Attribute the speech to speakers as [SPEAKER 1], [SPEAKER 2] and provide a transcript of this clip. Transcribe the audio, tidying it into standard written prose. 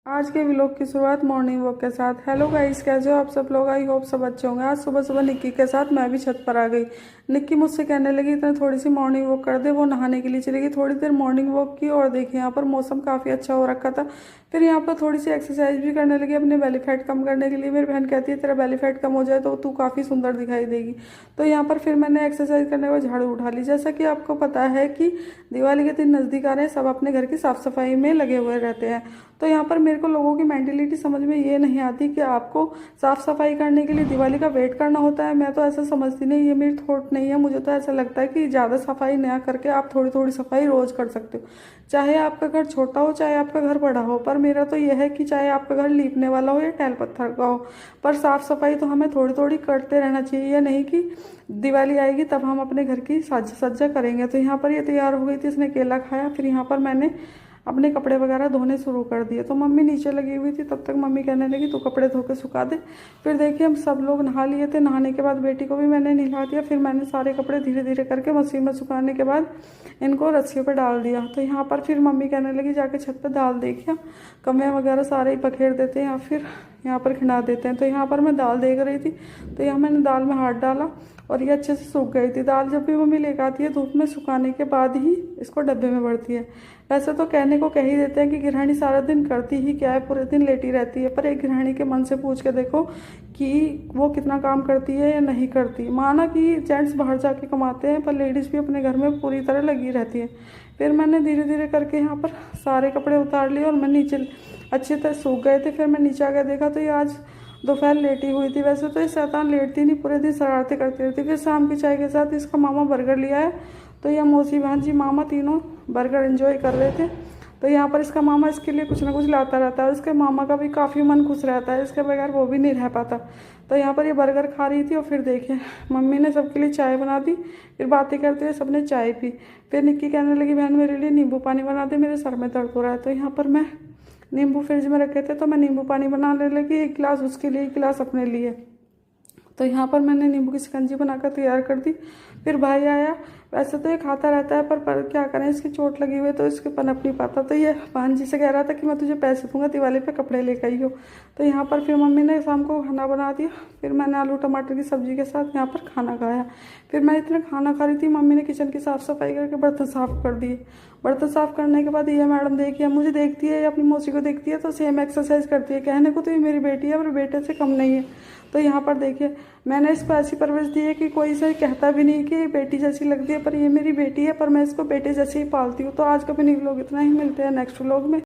[SPEAKER 1] आज के व्लॉग की शुरुआत मॉर्निंग वॉक के साथ। हेलो गाइस, कैसे हो आप सब लोग? आई होप सब अच्छे होंगे। आज सुबह सुबह निक्की के साथ मैं भी छत पर आ गई। निक्की मुझसे कहने लगी इतना थोड़ी सी मॉर्निंग वॉक कर दे। वो नहाने के लिए चली गई। थोड़ी देर मॉर्निंग वॉक की और देखिए यहाँ पर मौसम काफ़ी अच्छा हो रखा था। फिर यहाँ पर थोड़ी सी एक्सरसाइज भी करने लगी अपने बेली फैट कम करने के लिए। मेरी बहन कहती है तेरा बेली फैट कम हो जाए तो तू काफ़ी सुंदर दिखाई देगी। तो यहाँ पर फिर मैंने एक्सरसाइज करने के बाद झाड़ू उठा ली। जैसा कि आपको पता है कि दिवाली के दिन नज़दीक आ रहे हैं, सब अपने घर की साफ़ सफाई में लगे हुए रहते हैं। तो यहाँ पर मेरे को लोगों की मेंटेलिटी समझ में ये नहीं आती कि आपको साफ़ सफाई करने के लिए दिवाली का वेट करना होता है। मैं तो ऐसा समझती नहीं, ये मेरी थॉट नहीं है। मुझे तो ऐसा लगता है कि ज़्यादा सफाई ना करके आप थोड़ी थोड़ी सफाई रोज़ कर सकते हो, चाहे आपका घर छोटा हो चाहे आपका घर बड़ा हो। पर मेरा तो यह है कि चाहे आपका घर लीपने वाला हो या टैल पत्थर का हो, पर साफ़ सफाई तो हमें थोड़ी थोड़ी करते रहना चाहिए। या नहीं कि दिवाली आएगी तब हम अपने घर की साज सज्जा करेंगे। तो यहाँ पर ये तैयार हो गई थी, इसने केला खाया। फिर यहाँ पर मैंने अपने कपड़े वगैरह धोने शुरू कर दिए। तो मम्मी नीचे लगी हुई थी, तब तक मम्मी कहने लगी तू कपड़े धो के सुखा दे। फिर देखिए हम सब लोग नहा लिए थे। नहाने के बाद बेटी को भी मैंने नहला दिया। फिर मैंने सारे कपड़े धीरे धीरे करके मशीन में सुखाने के बाद इनको रस्सियों पर डाल दिया। तो यहाँ पर फिर मम्मी कहने लगी जाके छत पर दाल देखिए, कमरे वगैरह सारे ही पखेर देते हैं या फिर यहाँ पर खिला देते हैं। तो यहाँ पर मैं दाल देख रही थी, तो यहाँ मैंने दाल में हाथ डाला और ये अच्छे से सूख गई थी। दाल जब भी मम्मी लेकर आती है धूप में सुखाने के बाद ही इसको डब्बे में भरती है। वैसे तो कहने को कह ही देते हैं कि गृहिणी सारा दिन करती ही क्या है, पूरे दिन लेटी रहती है। पर एक गृहिणी के मन से पूछ के देखो कि वो कितना काम करती है या नहीं करती। माना कि जेंट्स बाहर जाके कमाते हैं, पर लेडीज़ भी अपने घर में पूरी तरह लगी रहती है। फिर मैंने धीरे धीरे करके यहाँ पर सारे कपड़े उतार लिए और मैं नीचे अच्छी तरह सूख गए थे। फिर मैं नीचे आकर देखा तो ये आज दोपहर लेटी हुई थी। वैसे तो ये शैतान लेटती नहीं, पूरे दिन शरारतें करती रहती। फिर शाम की चाय के साथ इसका मामा बर्गर लिया है, तो ये मौसी बहन जी मामा तीनों बर्गर एंजॉय कर रहे थे। तो यहाँ पर इसका मामा इसके लिए कुछ ना कुछ लाता रहता है और इसके मामा का भी काफ़ी मन खुश रहता है, इसके बगैर वो भी नहीं रह पाता। तो यहाँ पर ये बर्गर खा रही थी और फिर देखिए मम्मी ने सबके लिए चाय बना दी। फिर बातें करते हुए सबने चाय पी। फिर निक्की कहने लगी बहन मेरे लिए नींबू पानी बना दे, मेरे सर में दर्द हो रहा है। तो यहाँ पर मैं नींबू फ्रिज में रखे थे तो मैं नींबू पानी बनाने लगी, एक गिलास उसके लिए एक गिलास अपने लिए। तो यहाँ पर मैंने नींबू की शिकंजी बनाकर तैयार कर दी। फिर भाई आया। वैसे तो ये खाता रहता है पर क्या करें, इसकी चोट लगी हुई है तो इसके पनप नहीं पाता। तो ये बहन जी से कह रहा था कि मैं तुझे पैसे दूंगा, दिवाली पे कपड़े लेकर आई हो। तो यहाँ पर फिर मम्मी ने शाम को खाना बना दिया। फिर मैंने आलू टमाटर की सब्जी के साथ यहाँ पर खाना खाया। फिर मैं इतना खाना खा रही थी, मम्मी ने किचन की साफ़ सफाई करके बर्तन साफ़ कर दिए। बर्तन साफ़ करने के बाद ये मैडम देखिए मुझे देखती है या अपनी मौसी को देखती है तो सेम एक्सरसाइज करती है। कहने को तो ये मेरी बेटी है पर बेटे से कम नहीं है। तो यहाँ पर देखिए मैंने इसको ऐसी परवरिश दी है कि कोई इसे कहता भी नहीं कि बेटी जैसी लगती है, पर ये मेरी बेटी है, पर मैं इसको बेटे जैसे ही पालती हूँ। तो आज का भी व्लॉग इतना ही, मिलते हैं नेक्स्ट व्लॉग में।